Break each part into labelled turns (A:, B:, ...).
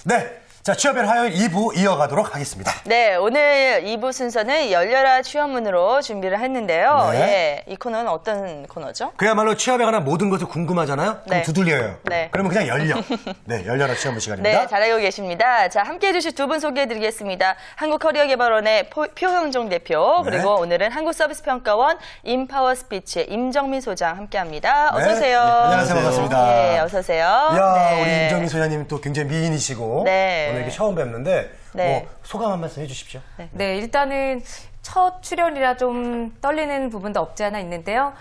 A: 네. 자, 취업의 화요일 2부 이어가도록 하겠습니다.
B: 네, 오늘 2부 순서는 열려라 취업문으로 준비를 했는데요.
A: 네.
B: 예, 이 코너는 어떤 코너죠?
A: 그야말로 취업에 관한 모든 것을 궁금하잖아요? 그럼
B: 네.
A: 두들려요.
B: 네.
A: 그러면 그냥 열려. 네, 열려라 취업문 시간입니다.
B: 네, 잘 알고 계십니다. 자, 함께 해주실 두 분 소개해드리겠습니다. 한국커리어개발원의 표형종 대표,
A: 네.
B: 그리고 오늘은 한국서비스평가원 인파워스피치의 임정민 소장 함께합니다. 어서
A: 네.
B: 오세요.
A: 네, 안녕하세요. 반갑습니다.
B: 네, 어서 오세요.
A: 이야,
B: 네.
A: 우리 임정민 소장님 또 굉장히 미인이시고
B: 네.
A: 오늘 이렇게 처음 뵙는데
B: 네.
A: 소감 한 말씀 해주십시오.
C: 네, 일단은 첫 출연이라 좀 떨리는 부분도 없지 않아 있는데요.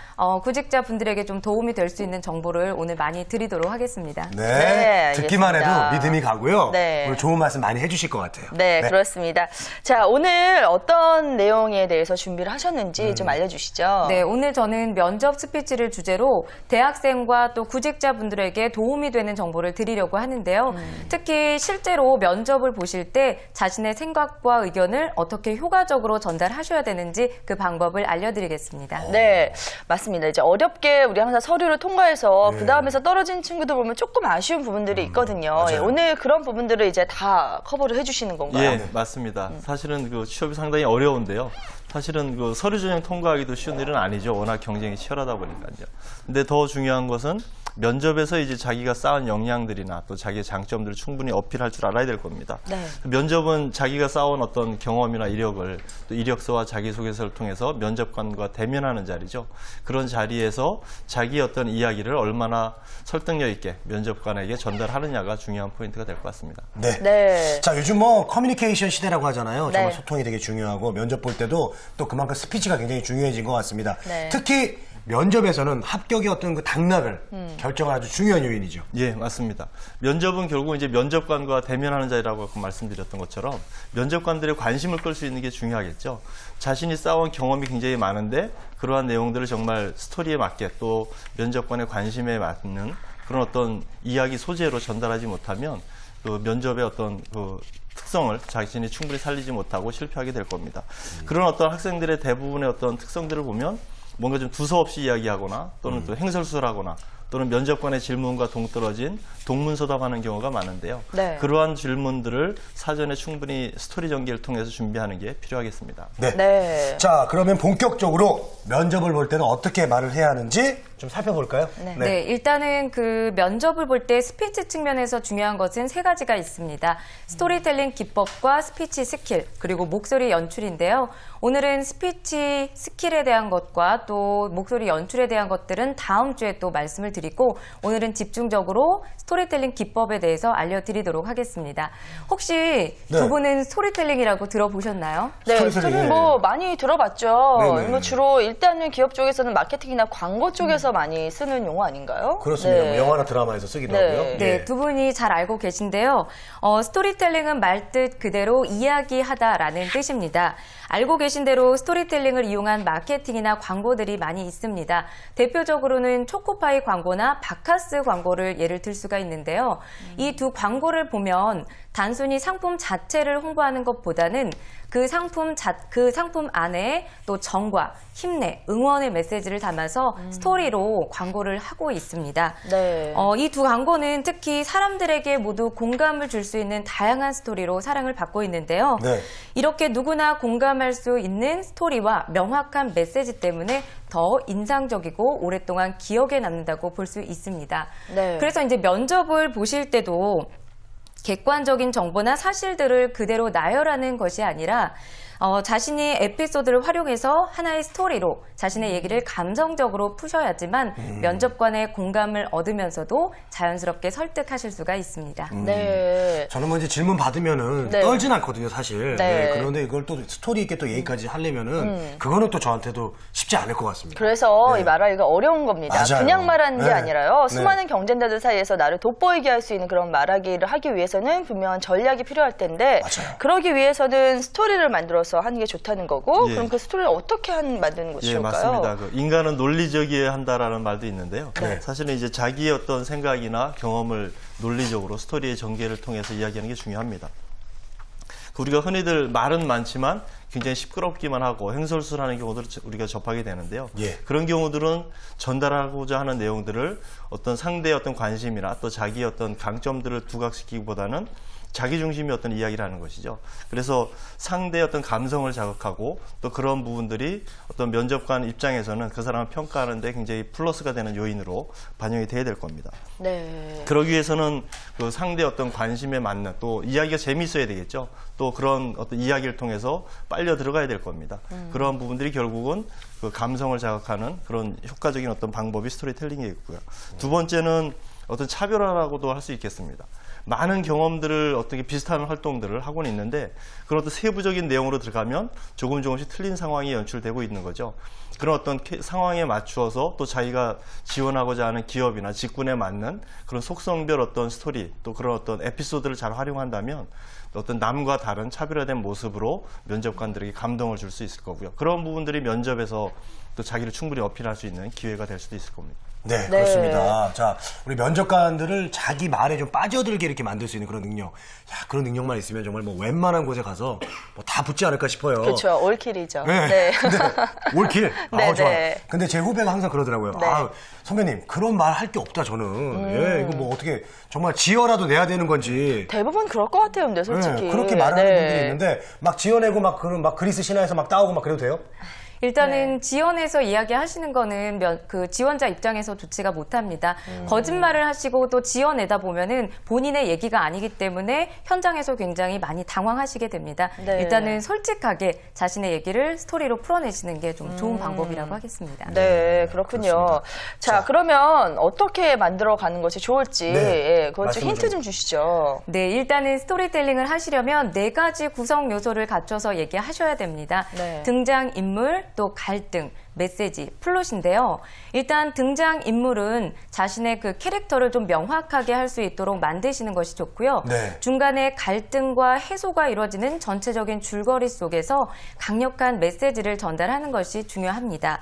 C: 구직자분들에게 좀 도움이 될 수 있는 정보를 오늘 많이 드리도록 하겠습니다.
A: 네,
B: 네,
A: 듣기만 해도
B: 알겠습니다.
A: 믿음이 가고요.
B: 네.
A: 오늘 좋은 말씀 많이 해주실 것 같아요.
B: 네, 그렇습니다. 자, 오늘 어떤 내용에 대해서 준비를 하셨는지 좀 알려주시죠.
C: 네, 오늘 저는 면접 스피치를 주제로 대학생과 또 구직자분들에게 도움이 되는 정보를 드리려고 하는데요. 특히 실제로 면접을 보실 때 자신의 생각과 의견을 어떻게 효과적으로 전달하셔야 되는지 그 방법을 알려드리겠습니다.
B: 네, 맞습니다. 이제 어렵게 우리 항상 서류를 통과해서 그 다음에서 떨어진 친구들 보면 조금 아쉬운 부분들이 있거든요.
A: 맞아요.
B: 예, 오늘 그런 부분들을 이제 다 커버를 해주시는 건가요?
D: 예, 맞습니다. 사실은 그 취업이 상당히 어려운데요. 사실은 그 서류 전형 통과하기도 쉬운 일은 아니죠. 워낙 경쟁이 치열하다 보니까요. 근데 더 중요한 것은 면접에서 이제 자기가 쌓은 역량들이나 또 자기의 장점들을 충분히 어필할 줄 알아야 될 겁니다.
B: 네.
D: 면접은 자기가 쌓은 어떤 경험이나 이력을 또 이력서와 자기소개서를 통해서 면접관과 대면하는 자리죠. 그런 자리에서 자기의 어떤 이야기를 얼마나 설득력 있게 면접관에게 전달하느냐가 중요한 포인트가 될 것 같습니다.
A: 네.
B: 네.
A: 자, 요즘 뭐 커뮤니케이션 시대라고 하잖아요. 정말
B: 네.
A: 소통이 되게 중요하고 면접 볼 때도 또 그만큼 스피치가 굉장히 중요해진 것 같습니다.
B: 네.
A: 특히 면접에서는 합격의 어떤 그 당락을 결정하는 아주 중요한 요인이죠.
D: 예, 맞습니다. 면접은 결국 이제 면접관과 대면하는 자리라고 아까 말씀드렸던 것처럼 면접관들의 관심을 끌 수 있는 게 중요하겠죠. 자신이 쌓아온 경험이 굉장히 많은데 그러한 내용들을 정말 스토리에 맞게 또 면접관의 관심에 맞는 그런 어떤 이야기 소재로 전달하지 못하면 그 면접의 어떤 그 특성을 자신이 충분히 살리지 못하고 실패하게 될 겁니다. 그런 어떤 학생들의 대부분의 어떤 특성들을 보면 뭔가 좀 두서없이 이야기하거나 또는 또 횡설수설하거나 또는 면접관의 질문과 동떨어진 동문서답하는 경우가 많은데요.
B: 네.
D: 그러한 질문들을 사전에 충분히 스토리 전개를 통해서 준비하는 게 필요하겠습니다.
A: 네.
B: 네.
A: 자, 그러면 본격적으로 면접을 볼 때는 어떻게 말을 해야 하는지 좀 살펴볼까요?
C: 네, 일단은 그 면접을 볼 때 스피치 측면에서 중요한 것은 세 가지가 있습니다. 스토리텔링 기법과 스피치 스킬, 그리고 목소리 연출인데요. 오늘은 스피치 스킬에 대한 것과 또 목소리 연출에 대한 것들은 다음 주에 또 말씀을 드리고 오늘은 집중적으로 스토리텔링 기법에 대해서 알려드리도록 하겠습니다. 혹시
A: 네.
C: 두 분은 스토리텔링이라고 들어보셨나요?
B: 네,
A: 스토리텔링.
B: 스토리는 뭐 많이 들어봤죠.
A: 네네.
B: 뭐 주로 일단은 기업 쪽에서는 마케팅이나 광고 쪽에서 많이 쓰는 용어 아닌가요?
A: 그렇습니다.
B: 네.
A: 뭐 영화나 드라마에서 쓰기도
B: 네.
A: 하고요.
C: 네,
A: 예.
C: 두 분이 잘 알고 계신데요. 스토리텔링은 말뜻 그대로 이야기하다라는 뜻입니다. 알고 계신 대로 스토리텔링을 이용한 마케팅이나 광고들이 많이 있습니다. 대표적으로는 초코파이 광고나 바카스 광고를 예를 들 수가 있는데요. 이 두 광고를 보면 단순히 상품 자체를 홍보하는 것보다는 그 상품 안에 또 정과 힘내, 응원의 메시지를 담아서 스토리로 광고를 하고 있습니다.
B: 네.
C: 이 두 광고는 특히 사람들에게 모두 공감을 줄 수 있는 다양한 스토리로 사랑을 받고 있는데요.
A: 네.
C: 이렇게 누구나 공감할 수 있는 스토리와 명확한 메시지 때문에 더 인상적이고 오랫동안 기억에 남는다고 볼 수 있습니다.
B: 네.
C: 그래서 이제 면접을 보실 때도 객관적인 정보나 사실들을 그대로 나열하는 것이 아니라 자신이 에피소드를 활용해서 하나의 스토리로 자신의 얘기를 감성적으로 푸셔야지만 면접관의 공감을 얻으면서도 자연스럽게 설득하실 수가 있습니다.
B: 네.
A: 저는 뭐 이제 질문 받으면은
B: 네.
A: 떨진 않거든요, 사실.
B: 네.
A: 그런데 이걸 또 스토리 있게 또 얘기까지 하려면은 그거는 또 저한테도 쉽지 않을 것 같습니다.
B: 그래서
A: 네.
B: 이 말하기가 어려운 겁니다.
A: 맞아요.
B: 그냥 말하는 게
A: 네.
B: 아니라요.
A: 네.
B: 수많은 경쟁자들 사이에서 나를 돋보이게 할 수 있는 그런 말하기를 하기 위해서는 분명한 전략이 필요할 텐데
A: 맞아요.
B: 그러기 위해서는 스토리를 만들어서 하는 게 좋다는 거고
D: 예.
B: 그럼 그 스토리를 어떻게 만드는 것이
D: 예,
B: 좋을까요?
D: 맞습니다. 그 인간은 논리적이어야 한다라는 말도 있는데요.
A: 네.
D: 사실은 이제 자기의 어떤 생각이나 경험을 논리적으로 스토리의 전개를 통해서 이야기하는 게 중요합니다. 우리가 흔히들 말은 많지만 굉장히 시끄럽기만 하고 횡설수설하는 경우들을 우리가 접하게 되는데요.
A: 예.
D: 그런 경우들은 전달하고자 하는 내용들을 어떤 상대의 어떤 관심이나 또 자기의 어떤 강점들을 부각시키기보다는 자기 중심의 어떤 이야기를 하는 것이죠. 그래서 상대의 어떤 감성을 자극하고 또 그런 부분들이 어떤 면접관 입장에서는 그 사람을 평가하는데 굉장히 플러스가 되는 요인으로 반영이 돼야 될 겁니다.
B: 네.
D: 그러기 위해서는 그 상대의 어떤 관심에 맞는 또 이야기가 재미있어야 되겠죠. 또 그런 어떤 이야기를 통해서 빨려 들어가야 될 겁니다. 그런 부분들이 결국은 그 감성을 자극하는 그런 효과적인 어떤 방법이 스토리텔링이겠고요. 두 번째는 어떤 차별화라고도 할 수 있겠습니다. 많은 경험들을 어떻게 비슷한 활동들을 하고는 있는데 그런 어떤 세부적인 내용으로 들어가면 조금씩 틀린 상황이 연출되고 있는 거죠. 그런 어떤 상황에 맞추어서 또 자기가 지원하고자 하는 기업이나 직군에 맞는 그런 속성별 어떤 스토리 또 그런 어떤 에피소드를 잘 활용한다면 어떤 남과 다른 차별화된 모습으로 면접관들에게 감동을 줄 수 있을 거고요. 그런 부분들이 면접에서 또 자기를 충분히 어필할 수 있는 기회가 될 수도 있을 겁니다.
A: 네, 그렇습니다. 자, 우리 면접관들을 자기 말에 좀 빠져들게 이렇게 만들 수 있는 그런 능력. 야, 그런 능력만 있으면 정말 뭐 웬만한 곳에 가서 뭐 다 붙지 않을까 싶어요.
B: 그렇죠. 올킬이죠.
A: 네.
B: 네.
A: 근데 올킬.
B: 네,
A: 아, 좋아요.
B: 네.
A: 근데 제 후배가 항상 그러더라고요.
B: 네.
A: 아, 선배님, 그런 말 할 게 없다, 저는. 예, 이거 뭐 어떻게 정말 지어라도 내야 되는 건지.
B: 대부분 그럴 것 같아요, 근데 솔직히.
A: 네, 그렇게 말하는
B: 네.
A: 분들이 있는데 막 지어내고 막 그런 막 그리스 신화에서 막 따오고 막 그래도 돼요?
C: 일단은 지원해서 이야기하시는 거는 그 지원자 입장에서 좋지가 못합니다. 거짓말을 하시고 또 지어내다 보면은 본인의 얘기가 아니기 때문에 현장에서 굉장히 많이 당황하시게 됩니다.
B: 네.
C: 일단은 솔직하게 자신의 얘기를 스토리로 풀어내시는 게 좀 좋은 방법이라고 하겠습니다.
B: 네, 그렇군요. 자, 그러면 어떻게 만들어 가는 것이 좋을지
A: 네,
B: 예, 그건 좀
A: 말씀을
B: 힌트
A: 좀.
B: 좀 주시죠.
C: 네, 일단은 스토리텔링을 하시려면 4가지 구성 요소를 갖춰서 얘기하셔야 됩니다.
B: 네.
C: 등장인물, 또 갈등, 메시지, 플롯인데요. 일단 등장인물은 자신의 그 캐릭터를 좀 명확하게 할 수 있도록 만드시는 것이 좋고요.
A: 네.
C: 중간에 갈등과 해소가 이루어지는 전체적인 줄거리 속에서 강력한 메시지를 전달하는 것이 중요합니다.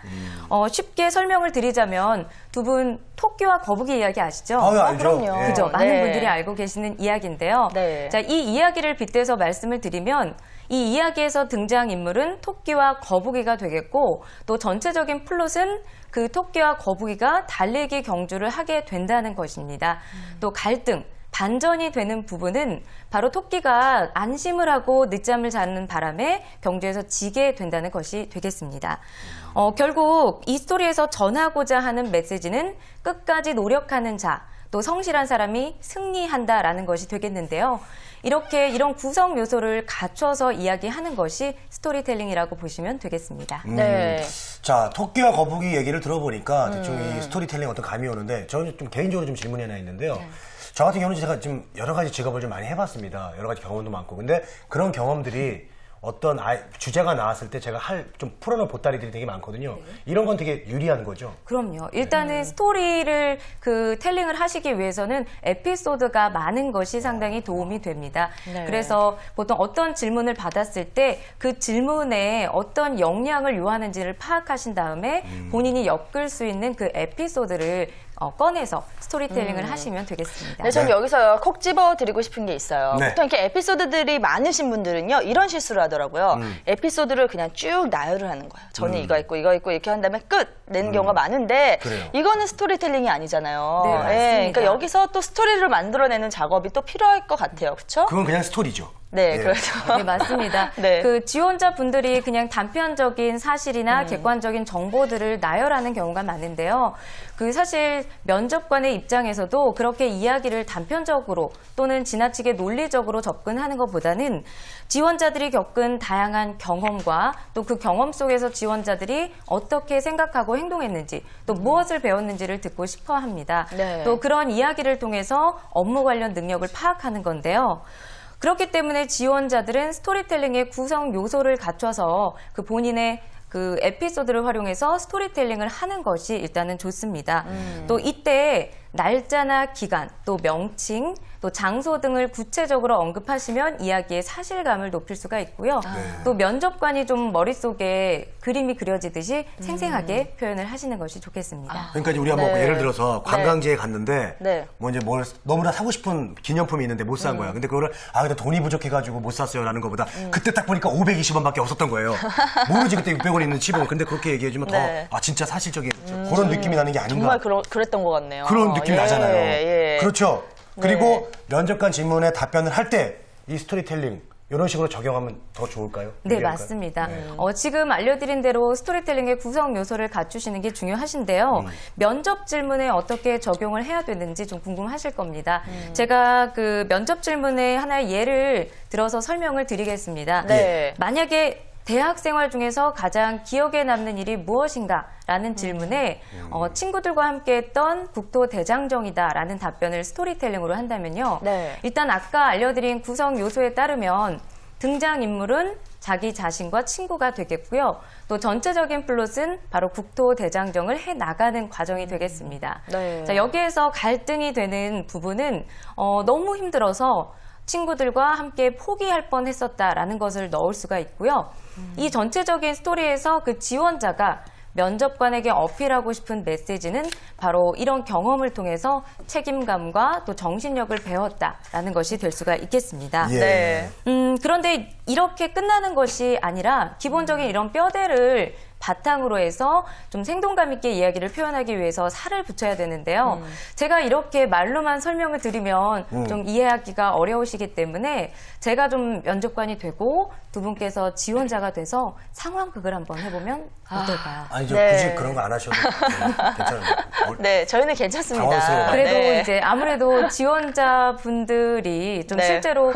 C: 쉽게 설명을 드리자면 두 분 토끼와 거북이 이야기 아시죠?
A: 아, 예, 알죠.
B: 그럼요.
A: 예.
C: 그죠? 많은
B: 네.
C: 분들이 알고 계시는 이야기인데요.
B: 네.
C: 자, 이 이야기를 빗대서 말씀을 드리면 이 이야기에서 등장인물은 토끼와 거북이가 되겠고 또 전체적인 플롯은 그 토끼와 거북이가 달리기 경주를 하게 된다는 것입니다. 또 갈등, 반전이 되는 부분은 바로 토끼가 안심을 하고 늦잠을 자는 바람에 경주에서 지게 된다는 것이 되겠습니다. 결국 이 스토리에서 전하고자 하는 메시지는 끝까지 노력하는 자, 또 성실한 사람이 승리한다라는 것이 되겠는데요. 이런 구성 요소를 갖춰서 이야기하는 것이 스토리텔링이라고 보시면 되겠습니다.
B: 네.
A: 자, 토끼와 거북이 얘기를 들어보니까 대충 이 스토리텔링 어떤 감이 오는데 저는 좀 개인적으로 좀 질문이 하나 있는데요. 저 같은 경우는 제가 좀 여러 가지 직업을 좀 많이 해봤습니다. 여러 가지 경험도 많고. 근데 그런 경험들이 어떤 주제가 나왔을 때 제가 좀 풀어놓을 보따리들이 되게 많거든요. 이런 건 되게 유리한 거죠.
C: 그럼요. 일단은 스토리를 텔링을 하시기 위해서는 에피소드가 많은 것이 상당히 도움이 됩니다.
B: 네.
C: 그래서 보통 어떤 질문을 받았을 때 그 질문에 어떤 역량을 요하는지를 파악하신 다음에 본인이 엮을 수 있는 그 에피소드를 꺼내서 스토리텔링을 하시면 되겠습니다.
B: 네, 전
A: 네.
B: 여기서 콕 집어드리고 싶은 게 있어요.
A: 네.
B: 보통 이렇게 에피소드들이 많으신 분들은요, 이런 실수를 하더라고요. 에피소드를 그냥 쭉 나열을 하는 거예요. 저는 이거 있고 이렇게 한 다음에 끝 내는 경우가 많은데
A: 그래요.
B: 이거는 스토리텔링이 아니잖아요.
C: 네, 맞습니다.
B: 그러니까 여기서 또 스토리를 만들어내는 작업이 또 필요할 것 같아요. 그렇죠?
A: 그건 그냥 스토리죠.
B: 네,
A: 예.
B: 그래서
C: 네, 맞습니다.
B: 네.
C: 그 지원자분들이 그냥 단편적인 사실이나 객관적인 정보들을 나열하는 경우가 많은데요. 그 사실 면접관의 입장에서도 그렇게 이야기를 단편적으로 또는 지나치게 논리적으로 접근하는 것보다는 지원자들이 겪은 다양한 경험과 또 그 경험 속에서 지원자들이 어떻게 생각하고 행동했는지 또 무엇을 배웠는지를 듣고 싶어 합니다.
B: 네.
C: 또 그런 이야기를 통해서 업무 관련 능력을 파악하는 건데요. 그렇기 때문에 지원자들은 스토리텔링의 구성 요소를 갖춰서 그 본인의 그 에피소드를 활용해서 스토리텔링을 하는 것이 일단은 좋습니다. 또 이때 날짜나 기간, 또 명칭, 또 장소 등을 구체적으로 언급하시면 이야기의 사실감을 높일 수가 있고요. 또 면접관이 좀 머릿속에 그림이 그려지듯이 생생하게 표현을 하시는 것이 좋겠습니다.
A: 그러니까 이제 우리가 뭐
B: 네.
A: 예를 들어서 관광지에 갔는데
B: 네.
A: 뭐 이제 뭘 너무나 사고 싶은 기념품이 있는데 못 산 거야. 근데 그거를 근데 돈이 부족해가지고 못 샀어요라는 것보다 그때 딱 보니까 520원밖에 없었던 거예요. 모르지 그때 600원 있는 칩은. 근데 그렇게 얘기해주면
B: 네.
A: 더 진짜 사실적인 그런 느낌이 나는 게 아닌가.
B: 정말 그랬던 것 같네요.
A: 그런 느낌이
B: 예,
A: 나잖아요.
B: 예.
A: 그렇죠. 그리고 면접관 질문에 답변을 할 때 이 스토리텔링 이런 식으로 적용하면 더 좋을까요?
C: 네,
A: 유리할까요?
C: 맞습니다. 지금 알려드린 대로 스토리텔링의 구성 요소를 갖추시는 게 중요하신데요. 면접 질문에 어떻게 적용을 해야 되는지 좀 궁금하실 겁니다. 제가 그 면접 질문의 하나의 예를 들어서 설명을 드리겠습니다.
B: 네.
C: 만약에 대학 생활 중에서 가장 기억에 남는 일이 무엇인가? 라는 질문에 친구들과 함께 했던 국토대장정이다 라는 답변을 스토리텔링으로 한다면요.
B: 네.
C: 일단 아까 알려드린 구성 요소에 따르면 등장인물은 자기 자신과 친구가 되겠고요. 또 전체적인 플롯은 바로 국토대장정을 해나가는 과정이 되겠습니다.
B: 네.
C: 자, 여기에서 갈등이 되는 부분은 너무 힘들어서 친구들과 함께 포기할 뻔했었다라는 것을 넣을 수가 있고요. 이 전체적인 스토리에서 그 지원자가 면접관에게 어필하고 싶은 메시지는 바로 이런 경험을 통해서 책임감과 또 정신력을 배웠다라는 것이 될 수가 있겠습니다.
A: 예.
B: 네.
C: 그런데 이렇게 끝나는 것이 아니라 기본적인 이런 뼈대를 바탕으로 해서 좀 생동감 있게 이야기를 표현하기 위해서 살을 붙여야 되는데요. 제가 이렇게 말로만 설명을 드리면 좀 이해하기가 어려우시기 때문에 제가 좀 면접관이 되고 두 분께서 지원자가 돼서 상황극을 한번 해보면 어떨까요?
A: 아니 저
B: 네.
A: 굳이 그런 거 안 하셔도 괜찮은데.
B: 네, 저희는 괜찮습니다.
A: 당황스러워요.
C: 그래도
B: 네.
C: 이제 아무래도 지원자분들이 좀
B: 네.
C: 실제로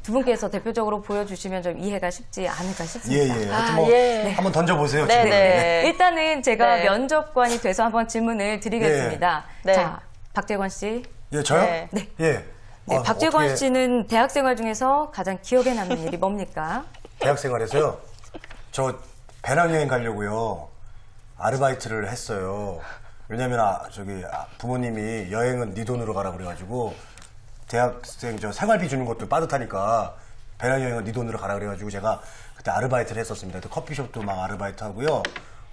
C: 두 분께서 대표적으로 보여주시면 좀 이해가 쉽지 않을까 싶습니다.
A: 예예. 하여튼 뭐
B: 예.
A: 한번 던져보세요.
B: 네,
A: 질문을.
B: 네.
C: 일단은 제가
B: 네.
C: 면접관이 돼서 한번 질문을 드리겠습니다.
B: 네.
C: 자, 박재권 씨.
A: 예 저요?
B: 네.
C: 네.
A: 예.
C: 네, 박재권
A: 어떻게
C: 씨는 대학 생활 중에서 가장 기억에 남는 일이 뭡니까?
A: 대학 생활에서요. 저 배낭여행 가려고요. 아르바이트를 했어요. 왜냐면 부모님이 여행은 네 돈으로 가라 그래가지고 대학생 생활비 주는 것도 빠듯하니까 배낭여행은 네 돈으로 가라 그래가지고 제가 그때 아르바이트를 했었습니다. 그때 커피숍도 막 아르바이트 하고요.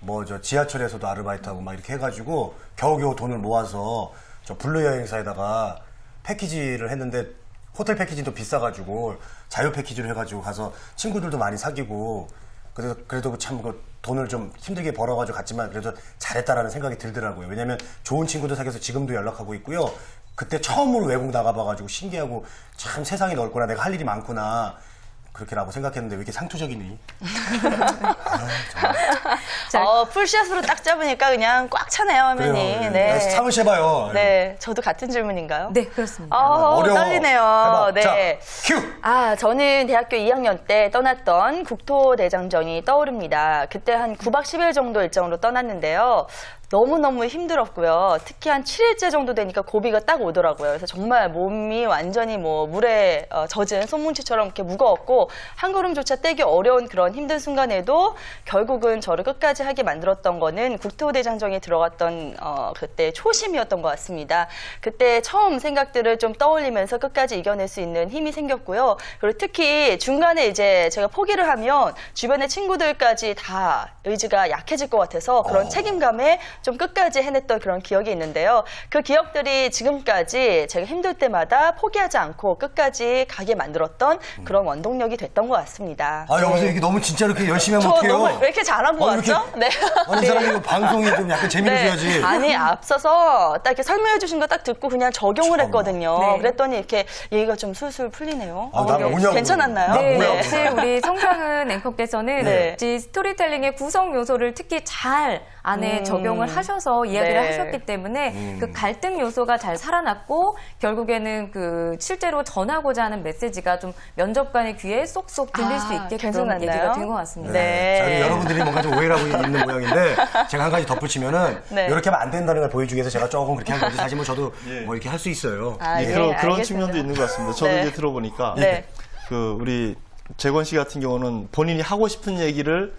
A: 뭐 저 지하철에서도 아르바이트 하고 막 이렇게 해가지고 겨우겨우 돈을 모아서 저 블루 여행사에다가 패키지를 했는데 호텔 패키지도 비싸가지고 자유 패키지로 해가지고 가서 친구들도 많이 사귀고 그래도 참 그 돈을 좀 힘들게 벌어가지고 갔지만 그래도 잘했다라는 생각이 들더라고요. 왜냐면 좋은 친구들 사귀어서 지금도 연락하고 있고요. 그때 처음으로 외국 나가봐가지고 신기하고 참 세상이 넓구나, 내가 할 일이 많구나 그렇게라고 생각했는데 왜 이렇게 상투적이니?
C: 자,
B: 풀샷으로 딱 잡으니까 그냥 꽉 차네요, 화면이.
A: 그래요.
B: 네.
A: 상을 쉐봐요.
B: 네, 저도 같은 질문인가요?
C: 네, 그렇습니다.
A: 어려워.
B: 떨리네요.
A: 해봐.
B: 네.
A: 자, 큐!
B: 저는 대학교 2학년 때 떠났던 국토대장정이 떠오릅니다. 그때 한 9박 10일 정도 일정으로 떠났는데요. 너무너무 힘들었고요. 특히 한 7일째 정도 되니까 고비가 딱 오더라고요. 그래서 정말 몸이 완전히 뭐 물에 젖은 손뭉치처럼 이렇게 무거웠고 한 걸음조차 떼기 어려운 그런 힘든 순간에도 결국은 저를 끝까지 하게 만들었던 거는 국토대장정에 들어갔던 그때 초심이었던 것 같습니다. 그때 처음 생각들을 좀 떠올리면서 끝까지 이겨낼 수 있는 힘이 생겼고요. 그리고 특히 중간에 이제 제가 포기를 하면 주변의 친구들까지 다 의지가 약해질 것 같아서 그런 책임감에 좀 끝까지 해냈던 그런 기억이 있는데요. 그 기억들이 지금까지 제가 힘들 때마다 포기하지 않고 끝까지 가게 만들었던 그런 원동력이 됐던 것 같습니다.
A: 여기서 이렇게 너무 진짜 이렇게 열심히 하면
B: 저
A: 어떡해요?
B: 너무 왜 이렇게 잘한 것
A: 이렇게-
B: 같죠? 네.
A: 아니, 이 사람이 이거 방송이 좀 약간 재미를 줘야지.
B: 아니, 앞서서 딱 이렇게 설명해 주신 거 딱 듣고 그냥 적용을
A: 참아.
B: 했거든요.
C: 네.
B: 그랬더니 이렇게 얘기가 좀 술술 풀리네요.
A: 난 뭐냐고.
B: 괜찮았나요?
A: 난
C: 네,
A: 뭐야,
C: 사실 우리 성상은 앵커께서는
B: 네.
C: 이 스토리텔링의 구성 요소를 특히 잘 안에 적용을 하셔서 이야기를
B: 네.
C: 하셨기 때문에 그 갈등 요소가 잘 살아났고 결국에는 그 실제로 전하고자 하는 메시지가 좀 면접관의 귀에 쏙쏙 들릴 수 있게 그런
B: 괜찮았나요?
C: 얘기가 된 것 같습니다.
B: 네.
A: 자, 여러분들이 뭔가 좀 오해를 하고 있는 모양인데 제가 한 가지 덧붙이면은
B: 네.
A: 이렇게 하면 안 된다는 걸 보여주기 위해서 제가 조금 그렇게 한 거지. 사실 뭐 저도
D: 예.
A: 뭐 이렇게 할 수 있어요.
B: 아,
D: 예,
B: 네,
D: 그런
B: 알겠습니다.
D: 측면도 있는 것 같습니다. 저도
B: 네.
D: 이제 들어보니까
B: 네.
D: 그 우리 재권 씨 같은 경우는 본인이 하고 싶은 얘기를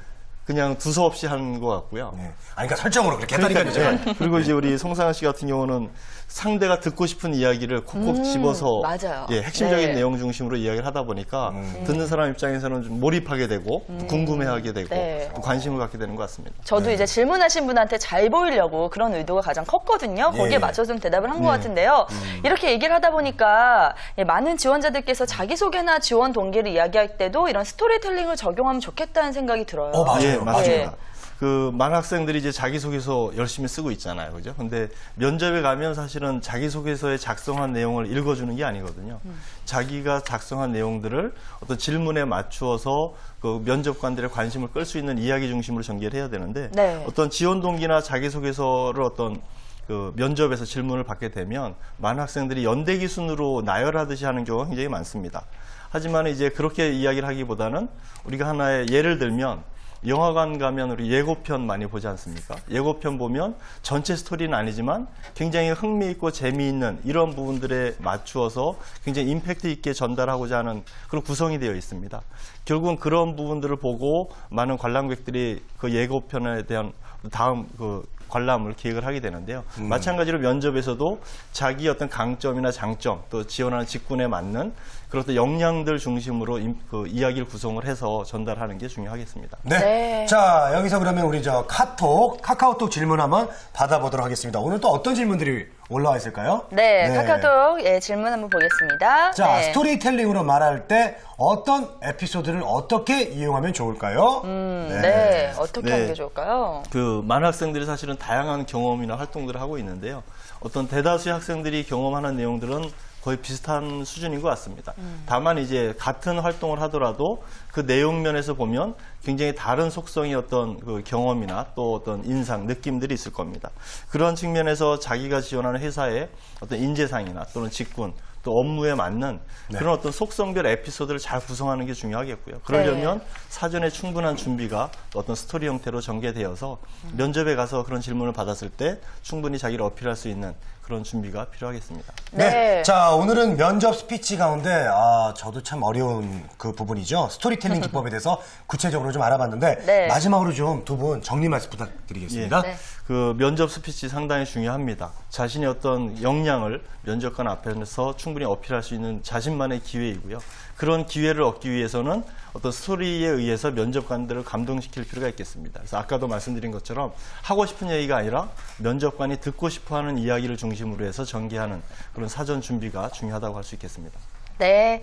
D: 그냥 두서없이 한 것 같고요.
A: 네. 그러니까 설정으로 그렇게 했다니까요. 제가.
D: 그리고 이제 우리 송상아 씨 같은 경우는 상대가 듣고 싶은 이야기를 콕콕 집어서
B: 맞아요.
D: 핵심적인
B: 네.
D: 내용 중심으로 이야기를 하다 보니까 듣는 사람 입장에서는 좀 몰입하게 되고 또 궁금해하게 되고
B: 네.
D: 또 관심을 갖게 되는 것 같습니다.
B: 저도 이제 질문하신 분한테 잘 보이려고 그런 의도가 가장 컸거든요. 거기에
A: 예.
B: 맞춰서 좀 대답을 한 것 같은데요. 이렇게 얘기를 하다 보니까 많은 지원자들께서 자기소개나 지원 동기를 이야기할 때도 이런 스토리텔링을 적용하면 좋겠다는 생각이 들어요.
A: 맞아요.
D: 예, 맞습니다.
B: 예.
D: 그 많은 학생들이 이제 자기소개서 열심히 쓰고 있잖아요. 그죠? 근데 면접에 가면 사실은 자기소개서에 작성한 내용을 읽어주는 게 아니거든요. 자기가 작성한 내용들을 어떤 질문에 맞추어서 그 면접관들의 관심을 끌 수 있는 이야기 중심으로 전개를 해야 되는데
B: 네.
D: 어떤 지원 동기나 자기소개서를 어떤 그 면접에서 질문을 받게 되면 많은 학생들이 연대기 순으로 나열하듯이 하는 경우가 굉장히 많습니다. 하지만 이제 그렇게 이야기를 하기보다는 우리가 하나의 예를 들면 영화관 가면 우리 예고편 많이 보지 않습니까? 예고편 보면 전체 스토리는 아니지만 굉장히 흥미있고 재미있는 이런 부분들에 맞추어서 굉장히 임팩트 있게 전달하고자 하는 그런 구성이 되어 있습니다. 결국은 그런 부분들을 보고 많은 관람객들이 그 예고편에 대한 다음 그 관람을 기획을 하게 되는데요. 마찬가지로 면접에서도 자기 어떤 강점이나 장점 또 지원하는 직군에 맞는 그런 어떤 역량들 중심으로 그 이야기를 구성을 해서 전달하는 게 중요하겠습니다.
A: 네.
B: 네.
A: 자, 여기서 그러면 우리 저 카카오톡 질문 한번 받아보도록 하겠습니다. 오늘 또 어떤 질문들이 올라와 있을까요?
B: 네, 카카오톡 질문 한번 보겠습니다.
A: 자,
B: 네.
A: 스토리텔링으로 말할 때 어떤 에피소드를 어떻게 이용하면 좋을까요?
B: 네, 어떻게 하는 게 좋을까요?
D: 그 많은 학생들이 사실은 다양한 경험이나 활동들을 하고 있는데요. 어떤 대다수의 학생들이 경험하는 내용들은 거의 비슷한 수준인 것 같습니다. 다만 이제 같은 활동을 하더라도 그 내용 면에서 보면 굉장히 다른 속성의 어떤 그 경험이나 또 어떤 인상, 느낌들이 있을 겁니다. 그런 측면에서 자기가 지원하는 회사의 어떤 인재상이나 또는 직군, 또 업무에 맞는 그런 어떤 속성별 에피소드를 잘 구성하는 게 중요하겠고요. 그러려면 사전에 충분한 준비가 어떤 스토리 형태로 전개되어서 면접에 가서 그런 질문을 받았을 때 충분히 자기를 어필할 수 있는 그런 준비가 필요하겠습니다.
B: 네.
A: 자, 오늘은 면접 스피치 가운데 저도 참 어려운 그 부분이죠. 스토리텔링 기법에 대해서 구체적으로 좀 알아봤는데
B: 네.
A: 마지막으로 좀 두 분 정리 말씀 부탁드리겠습니다.
B: 네.
D: 그 면접 스피치 상당히 중요합니다. 자신의 어떤 역량을 면접관 앞에서 충분히 어필할 수 있는 자신만의 기회이고요. 그런 기회를 얻기 위해서는 어떤 스토리에 의해서 면접관들을 감동시킬 필요가 있겠습니다. 그래서 아까도 말씀드린 것처럼 하고 싶은 얘기가 아니라 면접관이 듣고 싶어하는 이야기를 중심으로 해서 전개하는 그런 사전 준비가 중요하다고 할 수 있겠습니다.
B: 네.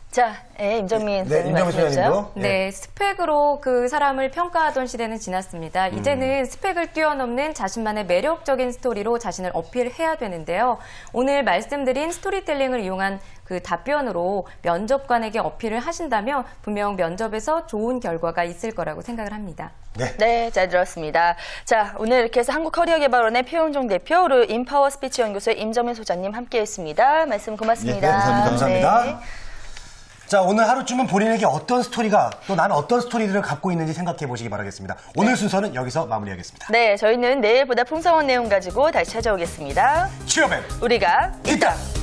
B: 자, 임정민
A: 네,
B: 선생님
A: 임정민
B: 말씀해 주세요.
A: 소장님도.
C: 네, 스펙으로 그 사람을 평가하던 시대는 지났습니다. 이제는 스펙을 뛰어넘는 자신만의 매력적인 스토리로 자신을 어필해야 되는데요. 오늘 말씀드린 스토리텔링을 이용한 그 답변으로 면접관에게 어필을 하신다면 분명 면접에서 좋은 결과가 있을 거라고 생각을 합니다.
B: 네, 잘 들었습니다. 자, 오늘 이렇게 해서 한국커리어개발원의 표현종 대표, 그리고 인파워 스피치 연구소의 임정민 소장님 함께했습니다. 말씀 고맙습니다.
A: 네, 감사합니다.
B: 네.
A: 자, 오늘 하루쯤은 본인에게 어떤 스토리가 또 나는 어떤 스토리들을 갖고 있는지 생각해 보시기 바라겠습니다. 오늘 순서는 여기서 마무리하겠습니다.
B: 네, 저희는 내일보다 풍성한 내용 가지고 다시 찾아오겠습니다.
A: 취업엔
B: 우리가
A: 있다.